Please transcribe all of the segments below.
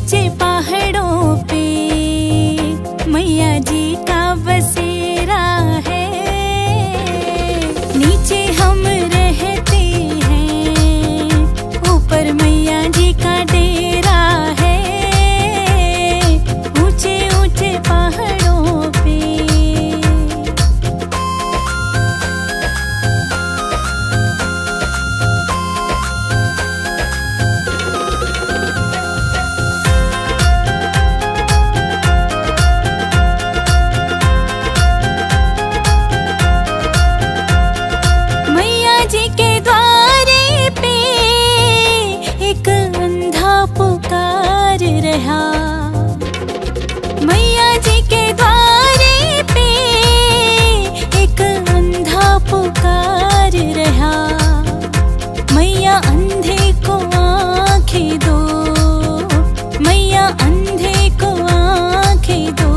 ऊंचे पहाड़ों पे मैया जी का बसेरा है। नीचे हम रहते हैं, ऊपर मैया जी का डेरा है। ऊंचे ऊंचे पहाड़ों पे जी के द्वारे पे एक अंधा पुकार रहा। मैया जी के द्वारे पे एक अंधा पुकार रहा। मैया अंधे को आंखें दो, मैया अंधे को आंखें दो,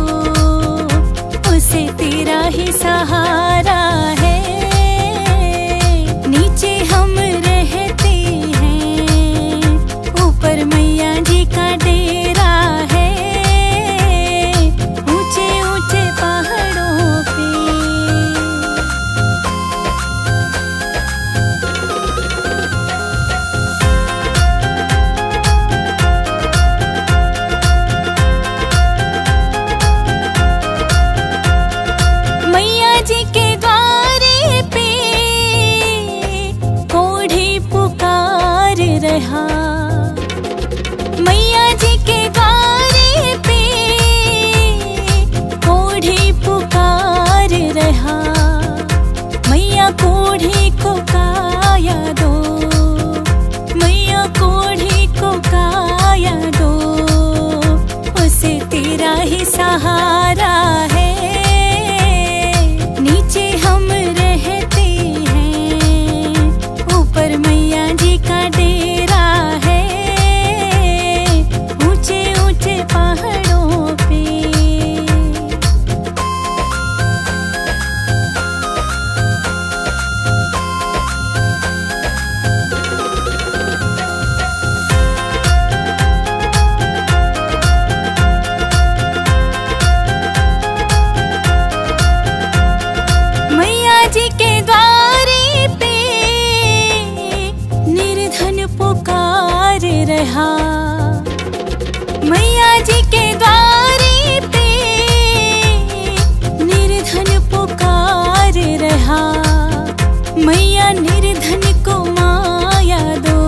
उसे तेरा ही सहारा है। नीचे हम रहते हैं, ऊपर मैया जी का डेरा है। ऊंचे ऊंचे पहाड़ों पे मैया जी के द्वारे पे रहा। मैया जी के द्वारे पे कोढ़ी पुकार रहा। मैया कोढ़ी को काया दो, मैया कोढ़ी को काया दो, उसे तेरा ही सहारा है। नीचे हम रहते हैं, ऊपर मैया जी का डेरा है। ऊंचे ऊंचे पहाड़ों पे मैया जी के द्वारे पे निर्धन पुकार रहा। मैया जी के द्वारे पे निर्धन पुकार रहा। मैया निर्धन को माया दो,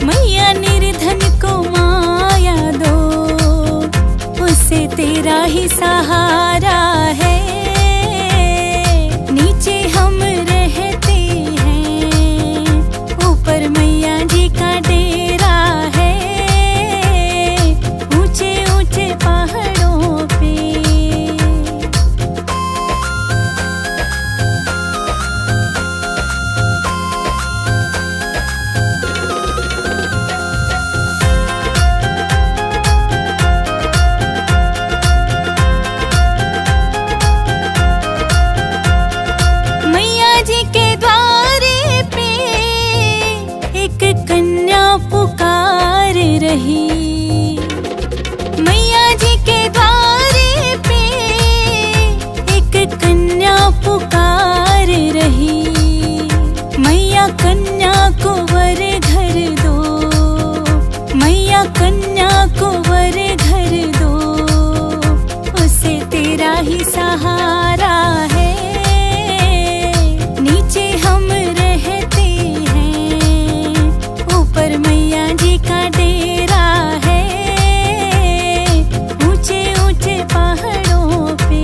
मैया निर्धन को माया दो, उसे तेरा ही सहारा है। नीचे हम रहते हैं, ऊपर मैया जी का डेरा है। ऊंचे ऊंचे पहाड़ों पे मैया जी के द्वारे पे एक कन्या पुकार रही। मैया जी के द्वारे पे एक कन्या पुकार रही। मैया कन्या को वर घर दो, मैया कन्या को वर घर दो, उसे तेरा ही सहारा है। नीचे हम रहते हैं, ऊपर मैया जी का डेरा है। ऊंचे ऊंचे पहाड़ों पे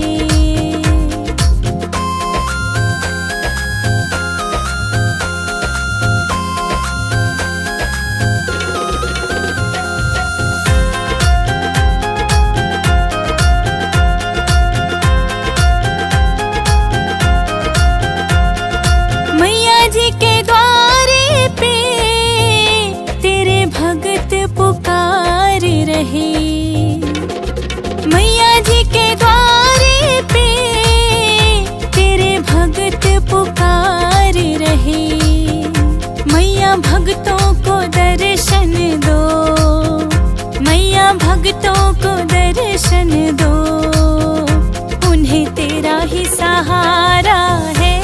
भक्तों को दर्शन दो, उन्हें तेरा ही सहारा है।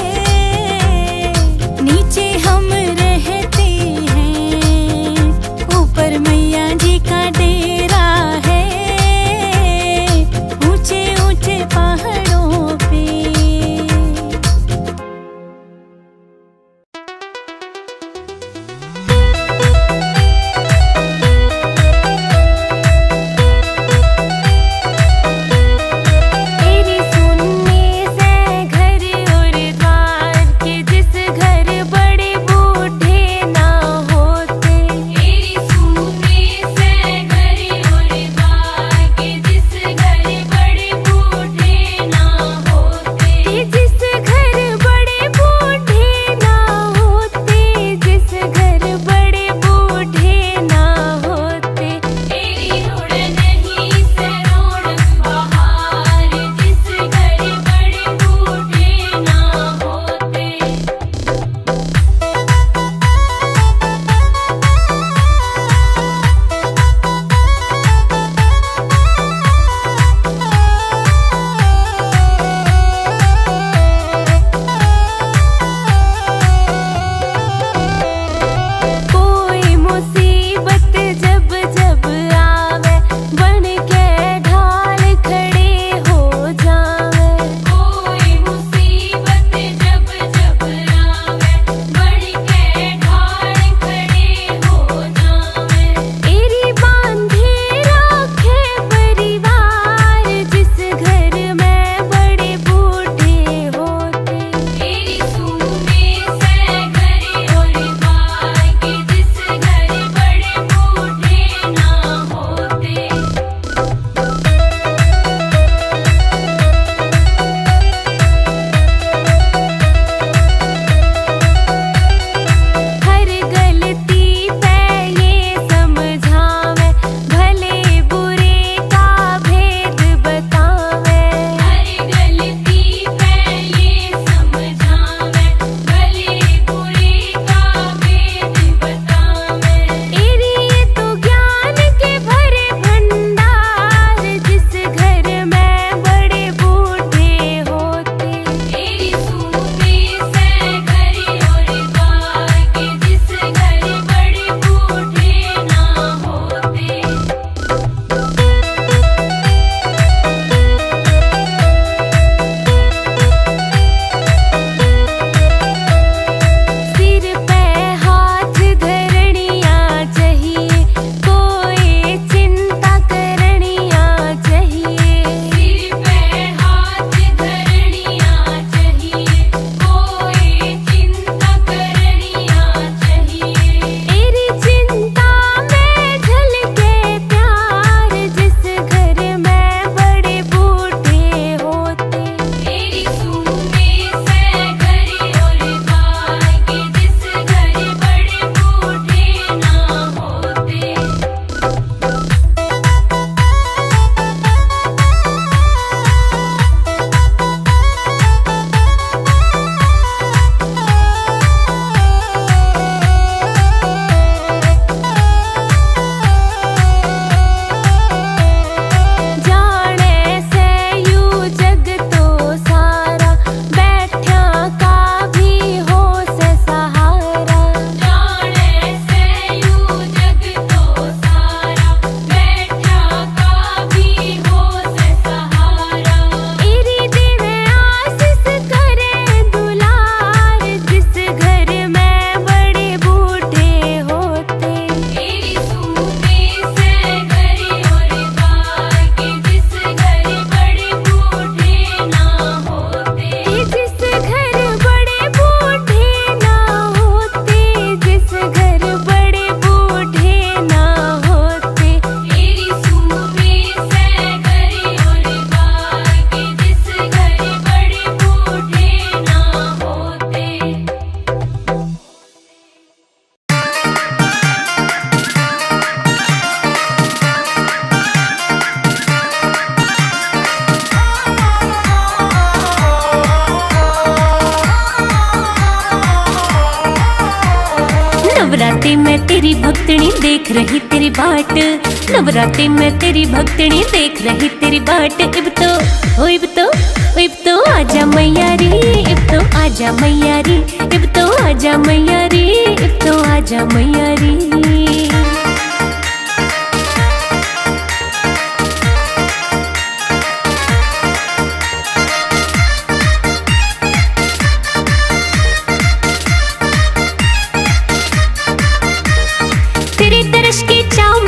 नीचे हम रहते हैं, ऊपर मैया जी का डेरा है, ऊंचे ऊंचे पहाड़ों पे। नवरात्रि में तेरी भक्तनी देख रही थी। तेरी बाट, नवरात्रि में तेरी भक्तनी देख रही तेरी बाट। इब तो आजा मैया रे, इब तो आजा मैया रे, इब तो आजा मैया रे, इब तो आजा मैया रे।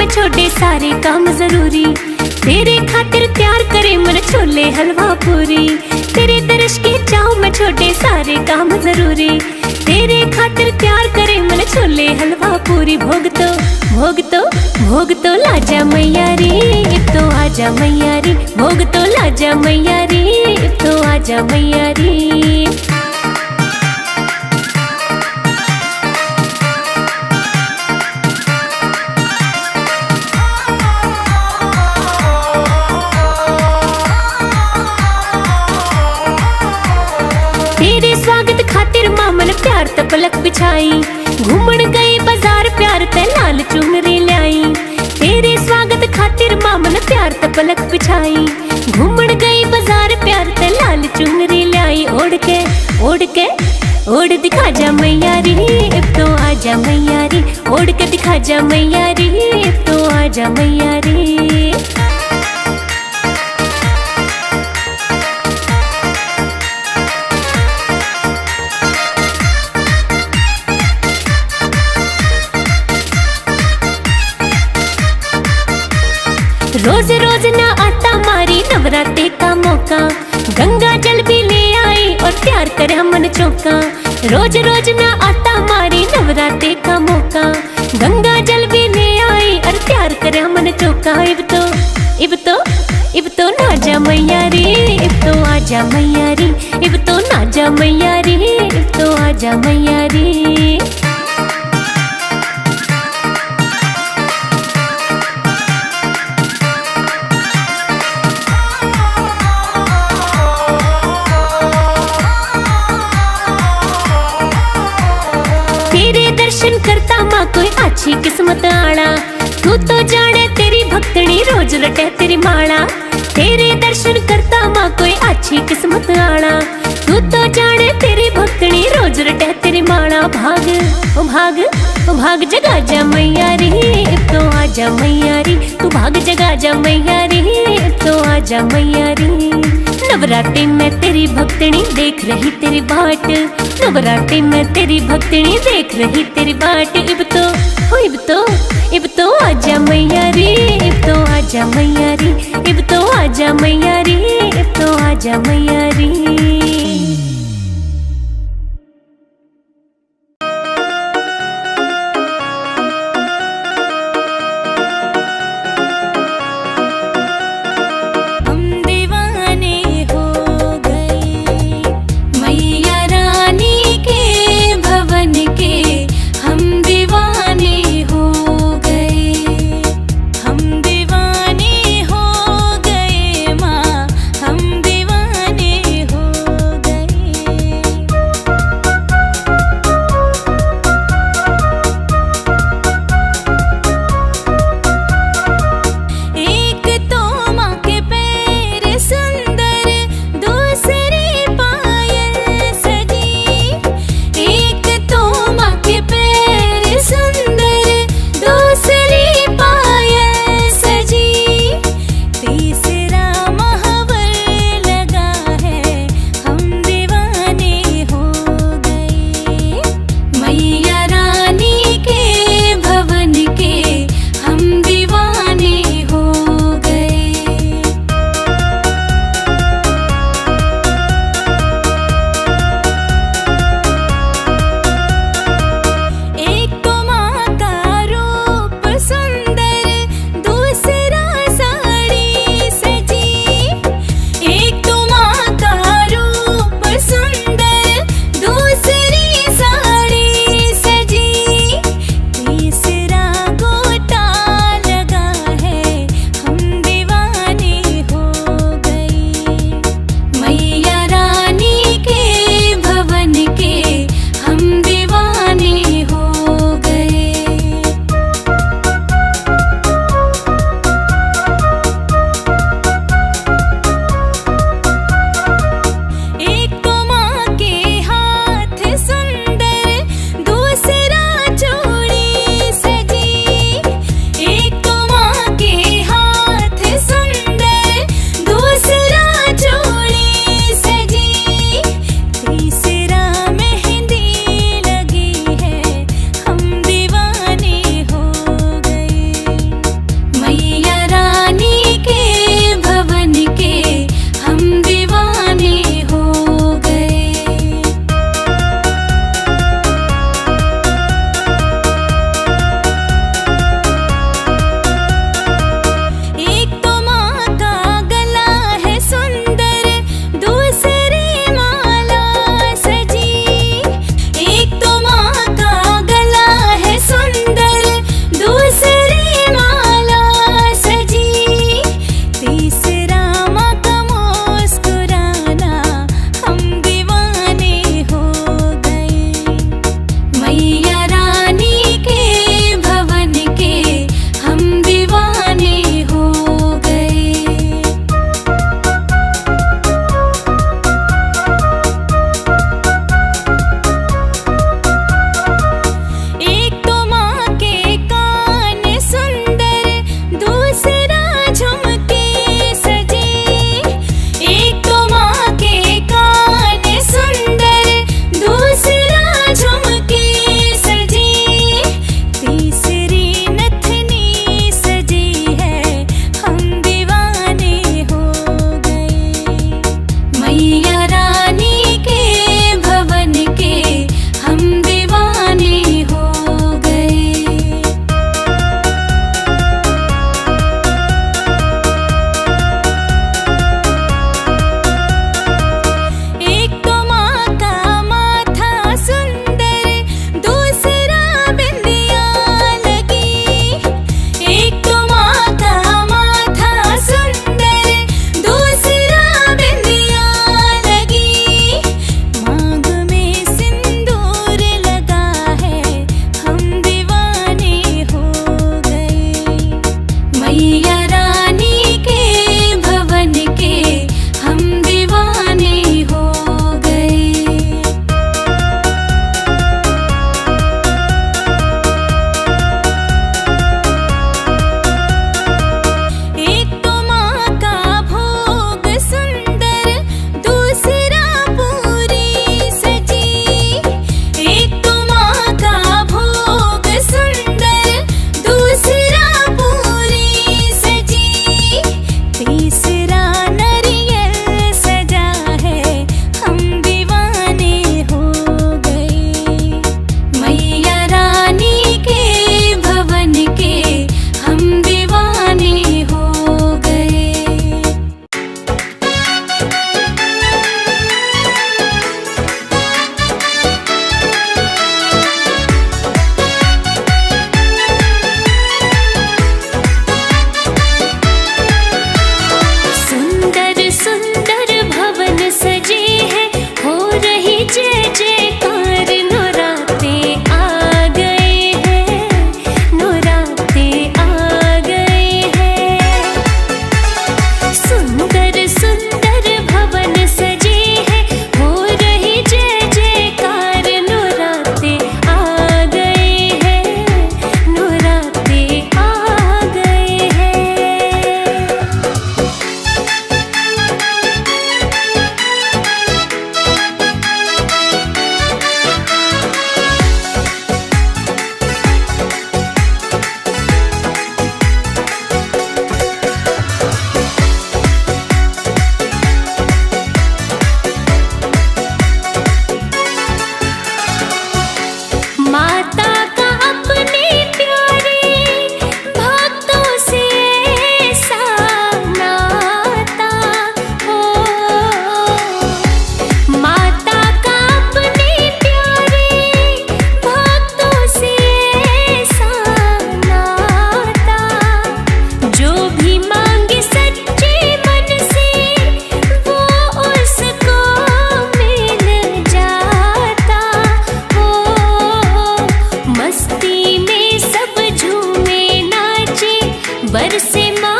छोटे सारे काम जरूरी, तेरे खातिर तैयार करे मन छोले हलवा पूरी। तेरे दर्श के चाव में छोटे सारे काम जरूरी, तेरे खातिर तैयार करे मन छोले हलवा पूरी। भोग तो लाजा मैया रे, इब तो आजा मैया रे, भोग तो लाजा मैया रे, इब तो आजा मैया रे। तेरे स्वागत खातिर मामन प्यार त पलक बिछाई, घूमन गई बाजार प्यार ते लाल चुनरी लाई। तेरे स्वागत खातिर मामन प्यार त पलक बिछाई, घूमन गई बाजार प्यार ते लाल चुनरी लाई। ओढ़ दिखा जा मैया रे, इब तो आजा मैया रे, ओढ़ के दिखा जा मैया रे, इब तो आजा मैया रे। रोज रोज ना आता मारी नवरात्रि का मौका, गंगा जल भी ले आई और प्यार करे हमन चौका। रोज रोज ना आता मारी नवरात्रि का मौका, गंगा जल भी ले आई और प्यार करे हमन चौका। इब तो नाजा मैया रे, इब तो आजा मैया रे, इब तो नाजा मैया रे, इब तो आजा मैया रे। तेरे दर्शन करता माँ कोई अच्छी किस्मत आड़ा, तू तो जाने तेरी भक्तनी रोज रटे तेरी माला। तेरे दर्शन करता माँ कोई अच्छी किस्मत आड़ा, तू तो जाने तेरी भक्तनी रोज रटे तेरी माला। भाग जगा जा मैया रे, इब तो आजा मैया रे, तू भाग जगा जा मैया रे, इब तो आजा मैया रे। नवरात्रि में तेरी भक्तनी देख रही तेरी बाट, नवरात्रि में तेरी भक्तनी देख रही तेरी बाट। इब तो आजा मैया रे, इब तो आजा मैया रे, इब तो आजा मैया रे, इब तो आजा मैया रे। हम दीवाने हो मैया रानी के भवन के हम दीवाने हो गए। एक तो माँ का भोग सुंदर, दूसरा पूरी सजी। एक तो माँ का भोग सुंदर, दूसरा पूरी सजी। तीसरा नारियल सजा है, हम दीवाने हो गए। मैया रानी के भवन के हम दीवाने हो गए। सुंदर सुंदर भवन सजे हैं, हो रही जय जयकार। नौराते आ गए हैं, नौराते आ गए हैं। सुंदर सुंदर भवन सजे हैं, हो रही जय जयकार। नौराते आ गए हैं, नौराते आ गए हैं। माता का अपने प्यारे भक्तों से ऐसा नाता हो। माता का अपने प्यारे भक्तों से ऐसा नाता। जो भी मांगे सच्चे मन से, वो उसको मिल जाता हो। मस्ती में सब झूमे नाचे, बरसे माँ